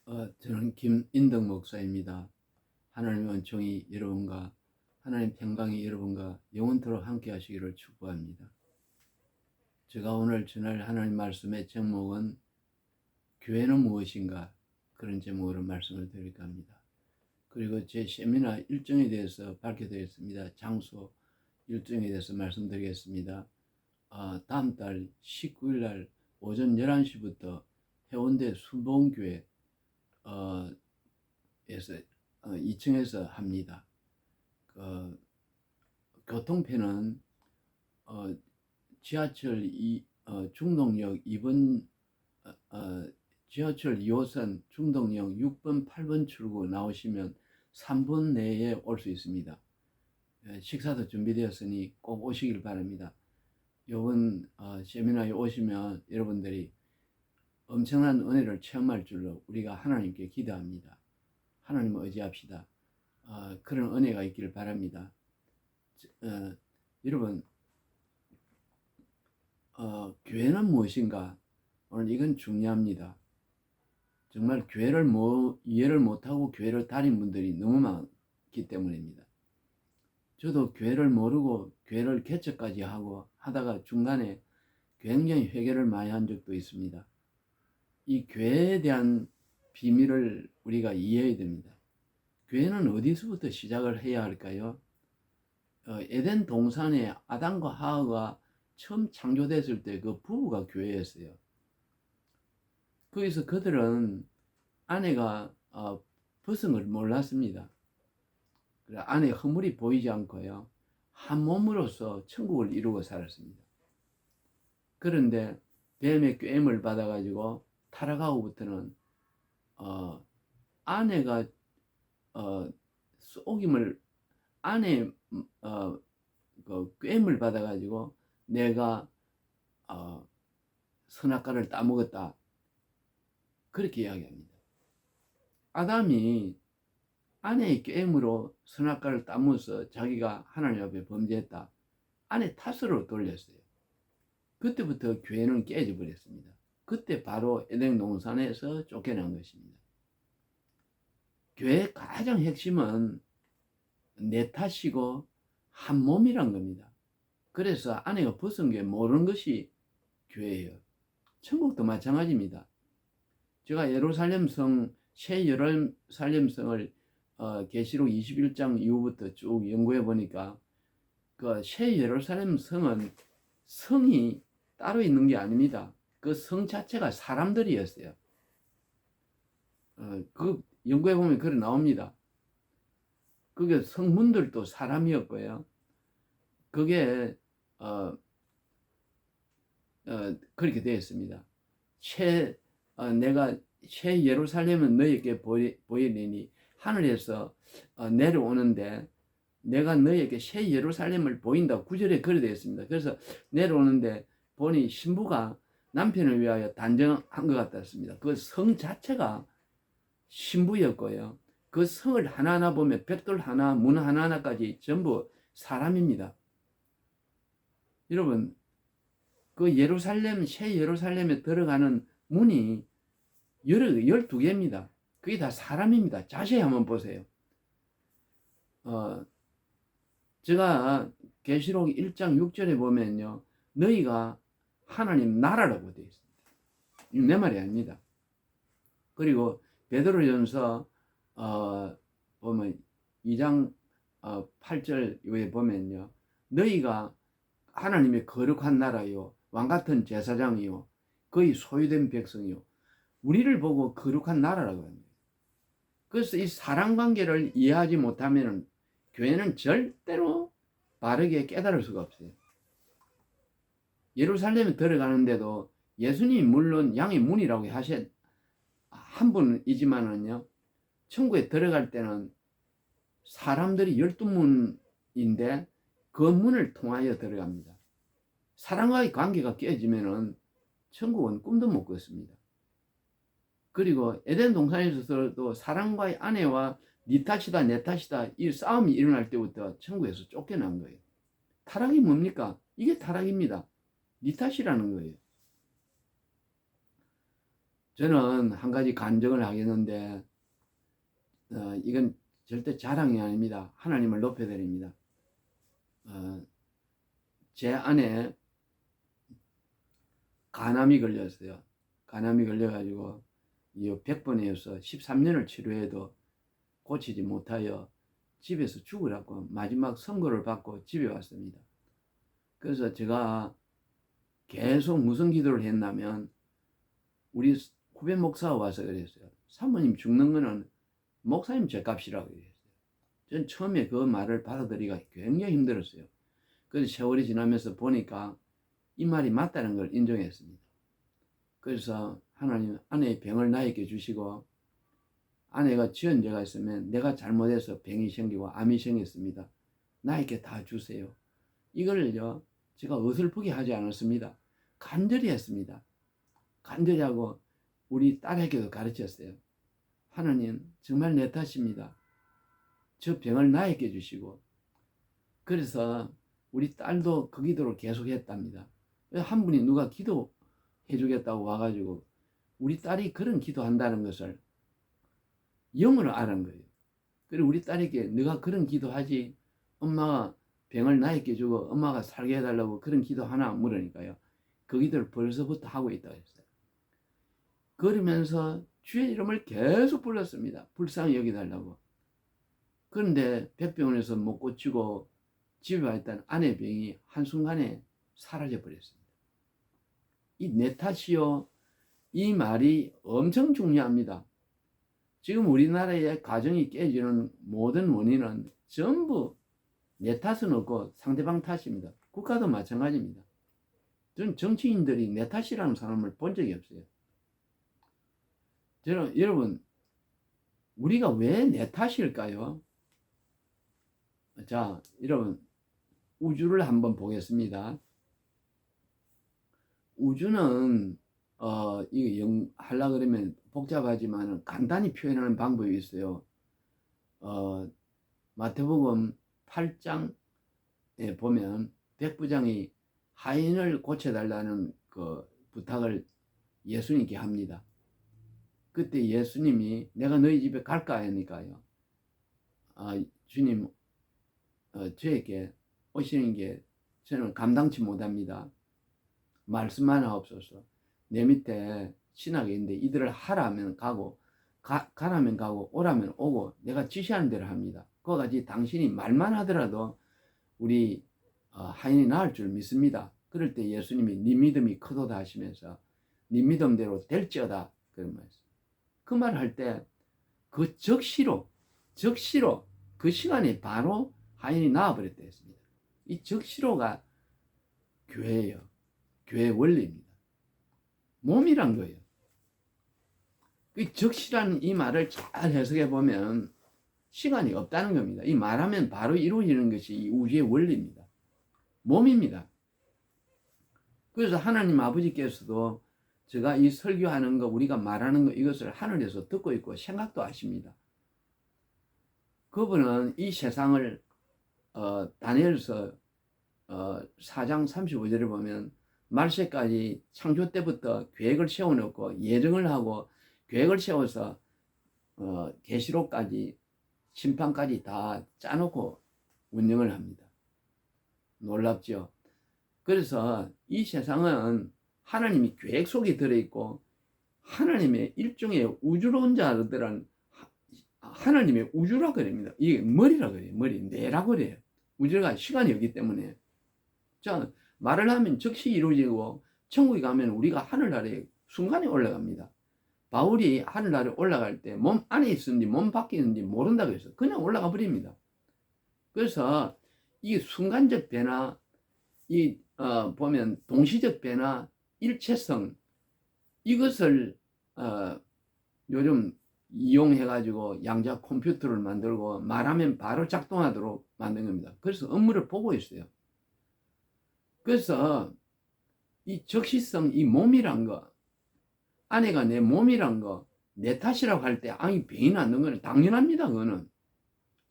저는 김인덕 목사입니다. 하나님의 은총이 여러분과 하나님 평강이 여러분과 영원토록 함께 하시기를 축복합니다. 제가 오늘 전할 하나님 말씀의 제목은 교회는 무엇인가, 그런 제목으로 말씀을 드릴까 합니다. 그리고 제 세미나 일정에 대해서 밝혀드리겠습니다. 장소 일정에 대해서 말씀드리겠습니다. 다음 달 19일 날 오전 11시부터 해운대 수봉교회 에서 2층에서 합니다. 교통편은 지하철 중동역 2번 지하철 2호선 중동역 6번 8번 출구 나오시면 3분 내에 올 수 있습니다. 식사도 준비되었으니 꼭 오시길 바랍니다. 이번 세미나에 오시면 여러분들이 엄청난 은혜를 체험할 줄로 우리가 하나님께 기도합니다. 하나님을 의지합시다. 그런 은혜가 있기를 바랍니다. 여러분, 교회는 무엇인가? 오늘 이건 중요합니다. 정말 교회를 이해를 못하고 교회를 다닌 분들이 너무 많기 때문입니다. 저도 교회를 모르고 교회를 개척까지 하고 하다가 중간에 굉장히 회개를 많이 한 적도 있습니다. 이 교회에 대한 비밀을 우리가 이해해야 됩니다. 교회는 어디서부터 시작을 해야 할까요? 에덴 동산에 아담과 하와가 처음 창조됐을 때 그 부부가 교회였어요. 거기서 그들은 아내가 벗은 걸 몰랐습니다. 아내 허물이 보이지 않고요, 한 몸으로서 천국을 이루고 살았습니다. 그런데 뱀의 꾀임을 받아가지고 타락하고부터는 아내가 속임을 아내 그 꾀임을 받아가지고 내가 선악과를 따먹었다, 그렇게 이야기합니다. 아담이 아내의 꾀임으로 선악과를 따먹어서 자기가 하나님 앞에 범죄했다, 아내 탓으로 돌렸어요. 그때부터 교회는 깨져 버렸습니다. 그때 바로 에덴 동산에서 쫓겨난 것입니다. 교회의 가장 핵심은 내 탓이고 한 몸이란 겁니다. 그래서 아내가 벗은 게 모르는 것이 교회예요. 천국도 마찬가지입니다. 제가 새 예루살렘성을 계시록 21장 이후부터 쭉 연구해 보니까 그 새 예루살렘 성은 성이 따로 있는 게 아닙니다. 그 성 자체가 사람들이었어요. 그 연구해 보면 그래 나옵니다. 그게 성문들도 사람이었고요. 그게 그렇게 되었습니다. 내가 새 예루살렘은 너희에게 보이리니 하늘에서 내려오는데 내가 너희에게 새 예루살렘을 보인다, 9절에 그래 되어 있습니다. 그래서 내려오는데 보니 신부가 남편을 위하여 단정한 것 같았습니다. 그 성 자체가 신부였고요, 그 성을 하나하나 보면 벽돌 하나, 문 하나하나까지 전부 사람입니다. 여러분, 그 새 예루살렘에 들어가는 문이 12개입니다. 그게 다 사람입니다. 자세히 한번 보세요. 제가 계시록 1장 6절에 보면요, 너희가 하나님 나라라고 되어 있습니다. 이거 내 말이 아닙니다. 그리고 베드로전서 보면 2장 8절에 보면요, 너희가 하나님의 거룩한 나라요, 왕같은 제사장이요, 거의 소유된 백성이요, 우리를 보고 거룩한 나라라고 합니다. 그래서 이 사랑관계를 이해하지 못하면 교회는 절대로 바르게 깨달을 수가 없어요. 예루살렘에 들어가는데도 예수님이 물론 양의 문이라고 한 분이지만은요, 천국에 들어갈 때는 사람들이 12문인데 그 문을 통하여 들어갑니다. 사랑과의 관계가 깨지면은 천국은 꿈도 못 꿨습니다. 그리고 에덴 동산에서도 사랑과의 아내와 네 탓이다 내 탓이다 이 싸움이 일어날 때부터 천국에서 쫓겨난 거예요. 타락이 뭡니까? 이게 타락입니다. 네 탓이라는 거예요. 저는 한 가지 간증을 하겠는데, 이건 절대 자랑이 아닙니다. 하나님을 높여드립니다. 제 아내 간암이 걸렸어요. 간암이 걸려가지고 이 백번에서 13년을 치료해도 고치지 못하여 집에서 죽으라고 마지막 선고를 받고 집에 왔습니다. 그래서 제가 계속 무슨 기도를 했냐면, 우리 후배 목사가 와서 그랬어요. 사모님 죽는 거는 목사님 죄값이라고 그랬어요. 전 처음에 그 말을 받아들이기가 굉장히 힘들었어요. 그래서 세월이 지나면서 보니까 이 말이 맞다는 걸 인정했습니다. 그래서 하나님, 아내의 병을 나에게 주시고, 아내가 지은 죄가 있으면 내가 잘못해서 병이 생기고 암이 생겼습니다. 나에게 다 주세요. 이걸요, 제가 어설프게 하지 않았습니다. 간절히 했습니다. 간절히 하고 우리 딸에게도 가르쳤어요. 하나님, 정말 내 탓입니다. 저 병을 나에게 주시고. 그래서 우리 딸도 그 기도를 계속 했답니다. 한 분이 누가 기도해 주겠다고 와가지고 우리 딸이 그런 기도한다는 것을 영어로 아는 거예요. 그리고 우리 딸에게 네가 그런 기도하지, 엄마가 병을 나에게 주고 엄마가 살게 해달라고 그런 기도 하나 물으니까요, 그 기도를 벌써부터 하고 있다고 했어요. 그러면서 주의 이름을 계속 불렀습니다. 불쌍히 여기달라고. 그런데 백병원에서 못 고치고 집에 와 있던 아내 병이 한순간에 사라져 버렸습니다. 이 내 탓이요, 이 말이 엄청 중요합니다. 지금 우리나라의 가정이 깨지는 모든 원인은 전부 내 탓은 없고 상대방 탓입니다. 국가도 마찬가지입니다. 저는 정치인들이 내 탓이라는 사람을 본 적이 없어요. 저는, 여러분, 우리가 왜 내 탓일까요? 자, 여러분, 우주를 한번 보겠습니다. 우주는 이거 하려고 그러면 복잡하지만 간단히 표현하는 방법이 있어요. 마태복음 8장에 보면 백부장이 하인을 고쳐달라는 그 부탁을 예수님께 합니다. 그때 예수님이 내가 너희 집에 갈까 하니까요, 주님, 저에게 오시는 게 저는 감당치 못합니다. 말씀만 하옵소서. 내 밑에 신하가 있는데 이들을 하라 하면 가고, 가라면 가고, 오라면 오고, 내가 지시하는 대로 합니다. 그와 같이 당신이 말만 하더라도 우리 하인이 나을 줄 믿습니다. 그럴 때 예수님이 네 믿음이 크도다 하시면서 네 믿음대로 될지어다 그런 말씀. 그 말 할 때 그 적시로 그 시간에 바로 하인이 나와버렸다 했습니다. 이 적시로가 교회예요. 교회 원리입니다. 몸이란 거예요. 이 적시라는 이 말을 잘 해석해 보면 시간이 없다는 겁니다. 이 말하면 바로 이루어지는 것이 이 우주의 원리입니다. 몸입니다. 그래서 하나님 아버지께서도 제가 이 설교하는 거, 우리가 말하는 거, 이것을 하늘에서 듣고 있고 생각도 하십니다. 그분은 이 세상을 다니엘서 4장 35절을 보면 말세까지 창조 때부터 계획을 세워놓고 예정을 하고 계획을 세워서 계시록까지 심판까지 다 짜놓고 운영을 합니다. 놀랍죠? 그래서 이 세상은 하나님이 계획 속에 들어있고 하나님의 일종의 우주론 자들은 하나님의 우주라 그럽니다. 이게 머리라 그래요. 머리, 뇌라 그래요. 우주가 시간이 없기 때문에. 자, 말을 하면 즉시 이루어지고 천국에 가면 우리가 하늘나라에 순간에 올라갑니다. 바울이 하늘나라에 올라갈 때 몸 안에 있었는지 몸 밖에 있는지 모른다고 해서 그냥 올라가 버립니다. 그래서 이 순간적 변화, 보면 동시적 변화, 일체성, 이것을 요즘 이용해가지고 양자 컴퓨터를 만들고 말하면 바로 작동하도록 만든 겁니다. 그래서 업무를 보고 있어요. 그래서 이 적시성, 이 몸이란 거, 아내가 내 몸이란 거, 내 탓이라고 할 때 아니 병이 낫는 거는 당연합니다. 그거는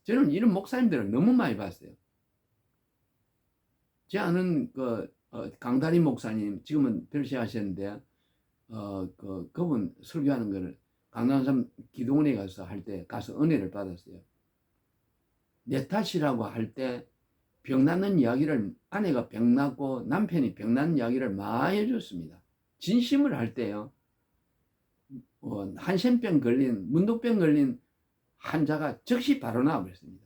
저는 이런 목사님들을 너무 많이 봤어요. 제 아는 강다리 목사님, 지금은 별세하셨는데 그분 설교하는 거를 강남산 기도원에 가서 할 때 가서 은혜를 받았어요. 내 탓이라고 할 때 병 낫는 이야기를, 아내가 병 낫고 남편이 병 낫는 이야기를 많이 해줬습니다. 진심을 할 때요. 한센병 걸린, 문둥병 걸린 환자가 즉시 바로 나와버렸습니다.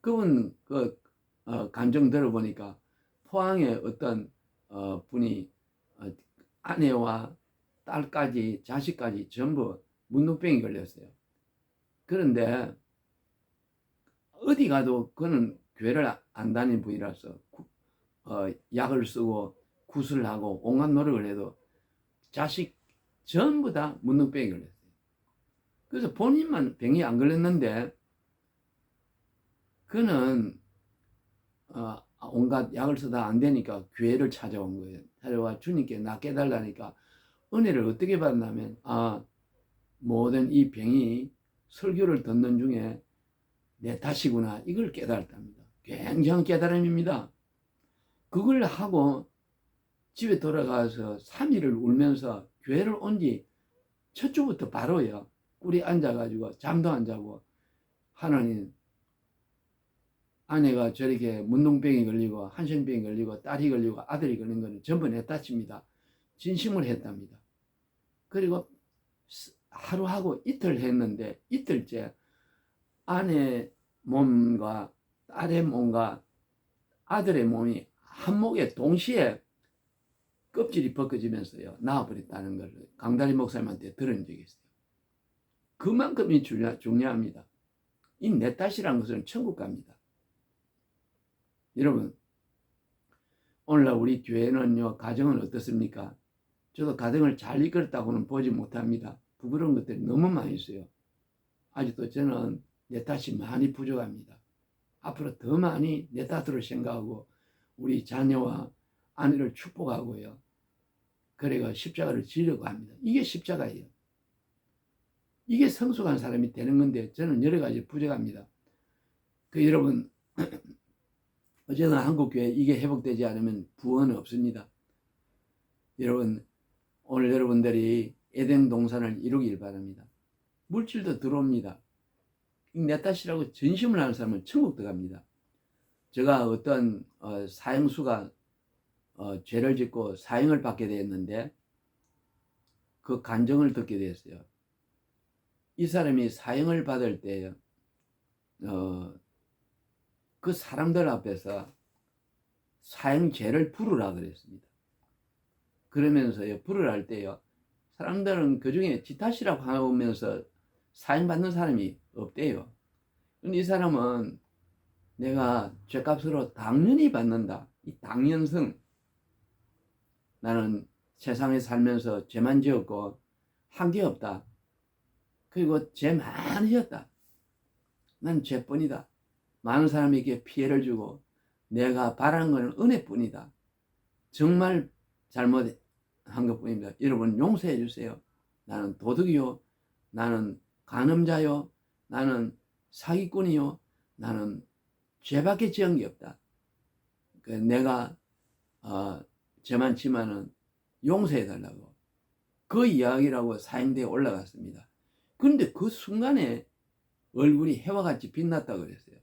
그분 감정 들어보니까 포항에 어떤 분이 아내와 딸까지 자식까지 전부 문둥병이 걸렸어요. 그런데 어디 가도 그는 교회를 안 다니는 분이라서 약을 쓰고 구슬을 하고 온갖 노력을 해도 자식 전부 다 문둥병이 걸렸어요. 그래서 본인만 병이 안 걸렸는데 그는 온갖 약을 써다 안 되니까 교회를 찾아온 거예요. 찾아와 주님께 낫게 해달라니까 은혜를 어떻게 받았냐면 모든 이 병이 설교를 듣는 중에 내 탓이구나 이걸 깨달았답니다. 굉장한 깨달음입니다. 그걸 하고 집에 돌아가서 3일을 울면서 교회를 온 지 첫 주부터 바로요. 꿀이 앉아가지고 잠도 안 자고 하나님 아내가 저렇게 문둥병이 걸리고 한센병이 걸리고 딸이 걸리고 아들이 걸린 거는 전부 내 탓입니다. 진심을 했답니다. 그리고 하루하고 이틀 했는데 이틀째 아내 몸과 딸의 몸과 아들의 몸이 한목에 동시에 껍질이 벗겨지면서요 나와버렸다는 걸 강다리 목사님한테 들은 적이 있어요. 그만큼이 중요합니다. 이 내 탓이라는 것은 천국 갑니다. 여러분, 오늘날 우리 교회는요, 가정은 어떻습니까? 저도 가정을 잘 이끌었다고는 보지 못합니다. 부끄러운 것들이 너무 많이 있어요. 아직도 저는 내 탓이 많이 부족합니다. 앞으로 더 많이 내 탓으로 생각하고 우리 자녀와 아내를 축복하고요. 그래가 십자가를 지려고 합니다. 이게 십자가예요. 이게 성숙한 사람이 되는 건데 저는 여러 가지 부족합니다. 여러분 어쨌든 한국교회 이게 회복되지 않으면 구원은 없습니다. 여러분 오늘 여러분들이 에덴 동산을 이루길 바랍니다. 물질도 들어옵니다. 내 탓이라고 전심을 하는 사람은 천국 들어갑니다. 제가 어떤 사형수가 죄를 짓고 사형을 받게 되었는데 그 간증을 듣게 되었어요. 이 사람이 사형을 받을 때 그 사람들 앞에서 사형죄를 부르라 그랬습니다. 그러면서요 부르라 할 때요 사람들은 그 중에 지 탓이라고 하면서 사형받는 사람이 없대요. 근데 이 사람은 내가 죄값으로 당연히 받는다. 이 당연성. 나는 세상에 살면서 죄만 지었고 한 게 없다. 그리고 죄 많이 지었다. 난 죄뿐이다. 많은 사람에게 피해를 주고 내가 바라는 것은 은혜뿐이다. 정말 잘못한 것뿐입니다. 여러분 용서해 주세요. 나는 도둑이요. 나는 간음자요. 나는 사기꾼이요. 나는 죄밖에 지은 게 없다. 내가 죄만 지면은 용서해 달라고 그 이야기라고 사형대에 올라갔습니다. 그런데 그 순간에 얼굴이 해와 같이 빛났다고 그랬어요.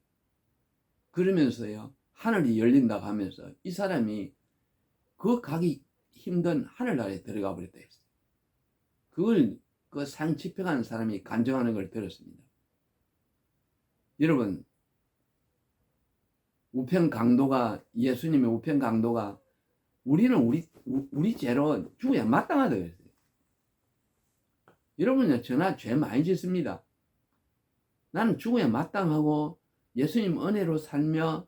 그러면서요 하늘이 열린다고 하면서 이 사람이 그 가기 힘든 하늘나라에 들어가 버렸다 했어요. 그걸 그 상 집행하는 사람이 간증하는 걸 들었습니다. 여러분 우편 강도가 예수님의 우편 강도가 우리는 우리 죄로 죽어야 마땅하다 그랬어요. 여러분요 저나 죄 많이 짓습니다. 나는 죽어야 마땅하고 예수님 은혜로 살며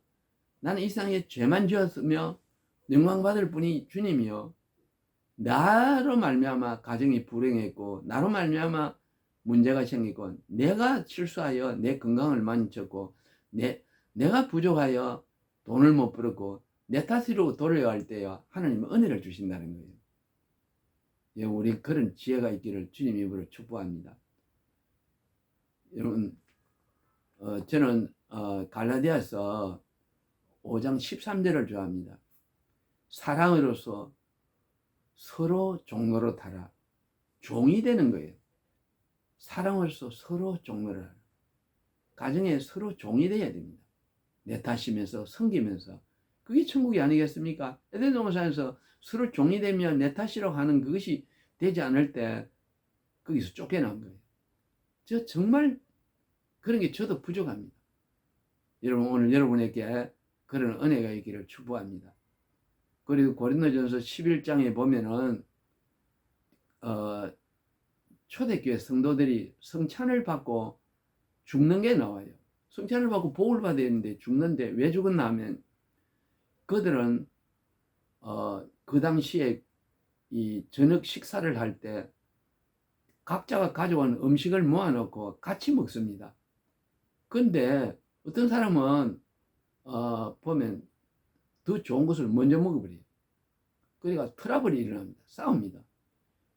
나는 이 세상에 죄만 지었으며 영광받을 분이 주님이요. 나로 말미암아 가정이 불행했고 나로 말미암아 문제가 생기고 내가 실수하여 내 건강을 망쳤고 내가 부족하여 돈을 못 벌었고 내 탓으로 돌려갈 때요 하나님은 은혜를 주신다는 거예요. 예, 우리 그런 지혜가 있기를 주님 이름으로 축복합니다. 여러분 저는 갈라디아서 5장 13절을 좋아합니다. 사랑으로서 서로 종로로 타라. 종이 되는 거예요. 사랑으로서 서로 종로를 하라. 가정에 서로 종이 돼야 됩니다. 내 탓이면서 섬기면서. 그게 천국이 아니겠습니까? 에덴 동산에서 서로 종이 되면 내 탓이라고 하는 그것이 되지 않을 때 거기서 쫓겨난 거예요. 저 정말 그런 게 저도 부족합니다. 여러분, 오늘 여러분에게 그런 은혜가 있기를 축복합니다. 그리고 고린도전서 11장에 보면은 초대교회 성도들이 성찬을 받고 죽는 게 나와요. 성찬을 받고 복을 받아야 되는데 죽는데 왜 죽었나 하면 그들은 그 당시에 이 저녁 식사를 할 때 각자가 가져온 음식을 모아놓고 같이 먹습니다. 근데 어떤 사람은 보면 더 좋은 것을 먼저 먹어버려요. 그러니까 트러블이 일어납니다. 싸웁니다.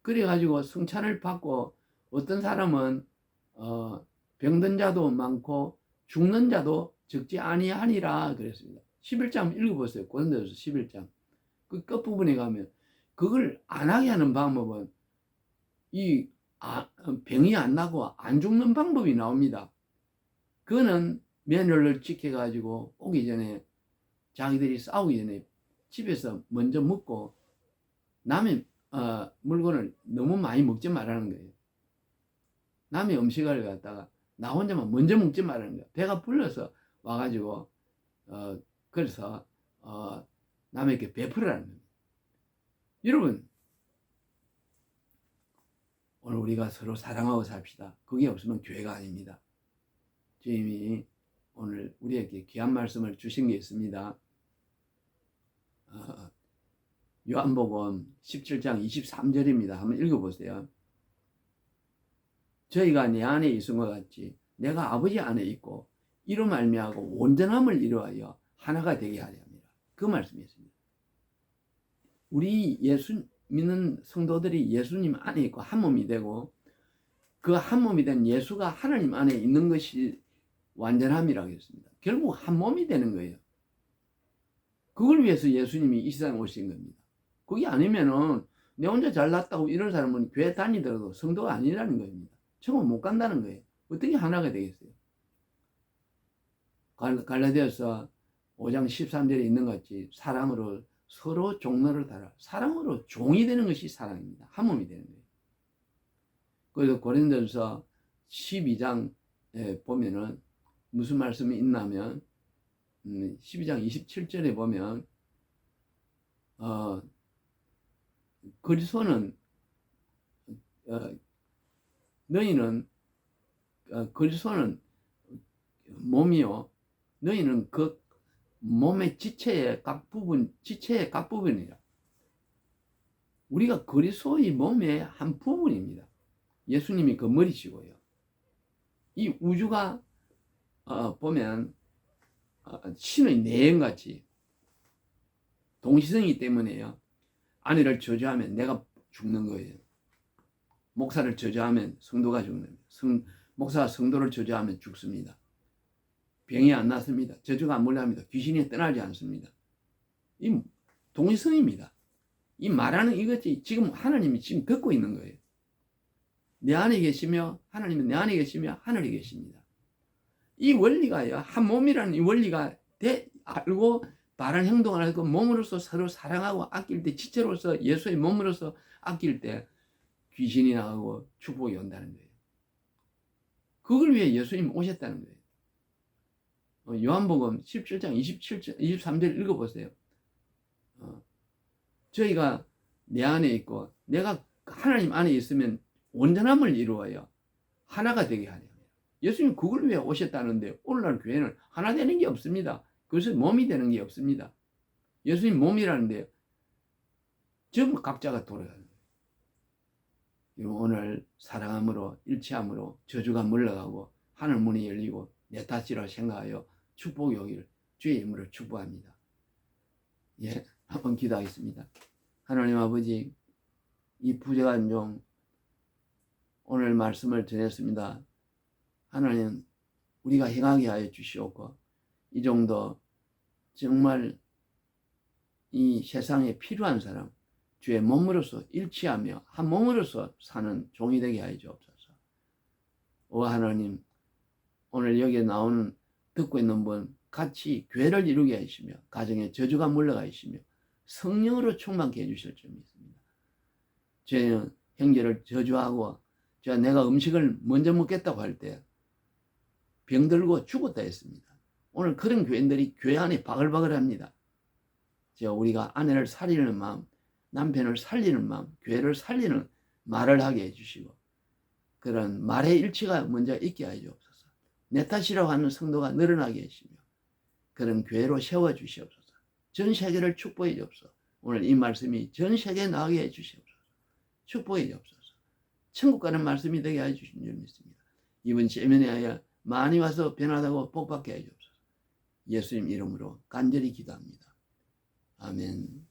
그래가지고 성찬을 받고 어떤 사람은 병든 자도 많고 죽는 자도 적지 아니하니라 그랬습니다. 11장 읽어보세요. 고린도전서 11장. 그 끝부분에 가면 그걸 안 하게 하는 방법은 이 병이 안 나고 안 죽는 방법이 나옵니다. 그거는 며느리를 지켜가지고 오기 전에 자기들이 싸우기 전에 집에서 먼저 먹고 남의 물건을 너무 많이 먹지 말라는 거예요. 남의 음식을 갖다가 나 혼자만 먼저 먹지 말라는 거예요. 배가 불러서 와가지고 그래서 남에게 베풀으라는 겁니다. 여러분, 오늘 우리가 서로 사랑하고 삽시다. 그게 없으면 교회가 아닙니다. 주님이 오늘 우리에게 귀한 말씀을 주신 게 있습니다. 요한복음 17장 23절입니다. 한번 읽어보세요. 저희가 내 안에 있은 것 같이 내가 아버지 안에 있고 이로 말미암고 온전함을 이루하여 하나가 되게 하려 합니다. 그 말씀이었습니다. 우리 예수 믿는 성도들이 예수님 안에 있고 한 몸이 되고 그 한 몸이 된 예수가 하나님 안에 있는 것이 완전함이라고 했습니다. 결국 한 몸이 되는 거예요. 그걸 위해서 예수님이 이 세상에 오신 겁니다. 그게 아니면은 내 혼자 잘났다고 이런 사람은 교회 다니더라도 성도가 아니라는 겁니다. 천국 못 간다는 거예요. 어떻게 하나가 되겠어요? 갈라디아서 5장 13절에 있는 것 같이 사랑으로 서로 종로를 달아. 사랑으로 종이 되는 것이 사랑입니다. 한 몸이 되는 거예요. 그래서 고린도전서 12장에 보면은 무슨 말씀이 있냐면 12장 27절에 보면 그리스도는 너희는 그리스도는 몸이요 너희는 그 몸의 지체의 각 부분이라. 우리가 그리스도의 몸의 한 부분입니다. 예수님이 그 머리시고요. 이 우주가 보면 신의 내연같이 동시성이기 때문에요. 아내를 저주하면 내가 죽는 거예요. 목사를 저주하면 성도가 죽는 거예요. 목사가 성도를 저주하면 죽습니다. 병이 안 났습니다. 저주가 안 물려합니다. 귀신이 떠나지 않습니다. 이 동시성입니다. 이 말하는 이것이 지금 하나님이 지금 듣고 있는 거예요. 내 안에 계시며 하나님은 내 안에 계시며 하늘에 계십니다. 이 원리가요. 한 몸이라는 이 원리가 알고 바른 행동을 하고 몸으로서 서로 사랑하고 아낄 때 지체로서 예수의 몸으로서 아낄 때 귀신이 나가고 축복이 온다는 거예요. 그걸 위해 예수님 오셨다는 거예요. 요한복음 17장 23절 읽어보세요. 저희가 내 안에 있고 내가 하나님 안에 있으면 온전함을 이루어요. 하나가 되게 하려. 예수님 그걸 위해 오셨다는데 오늘날 교회는 하나 되는 게 없습니다. 그래서 몸이 되는 게 없습니다. 예수님 몸이라는데 전부 각자가 돌아가는 거예요. 오늘 사랑함으로 일치함으로 저주가 물러가고 하늘 문이 열리고 내 탓이라 생각하여 축복이 오기를 주의 이름으로 축복합니다. 예, 한번 기도하겠습니다. 하나님 아버지, 이 부족한 종 오늘 말씀을 전했습니다. 하나님, 우리가 행하게 하여 주시옵고 이 정도 정말 이 세상에 필요한 사람, 주의 몸으로서 일치하며 한 몸으로서 사는 종이 되게 하여 주옵소서. 오 하나님, 오늘 여기에 나오는 듣고 있는 분 같이 교회를 이루게 하시며 가정에 저주가 물러가 하시며 성령으로 충만케 해주실 줄 믿습니다. 저희는 형제를 저주하고 내가 음식을 먼저 먹겠다고 할 때 병들고 죽었다 했습니다. 오늘 그런 교인들이 교회 안에 바글바글합니다. 우리가 아내를 살리는 마음, 남편을 살리는 마음, 교회를 살리는 말을 하게 해주시고 그런 말의 일치가 먼저 있게 하여 주옵소서. 내 탓이라고 하는 성도가 늘어나게 하시며 그런 교회로 세워주시옵소서. 전 세계를 축복해 주옵소서. 오늘 이 말씀이 전 세계에 나가게 해 주시옵소서. 축복해 주옵소서. 천국 가는 말씀이 되게 해 주신 줄 믿습니다. 이번 세면에 하여 많이 와서 변화하고 복받게 해 주옵소서. 예수님 이름으로 간절히 기도합니다. 아멘.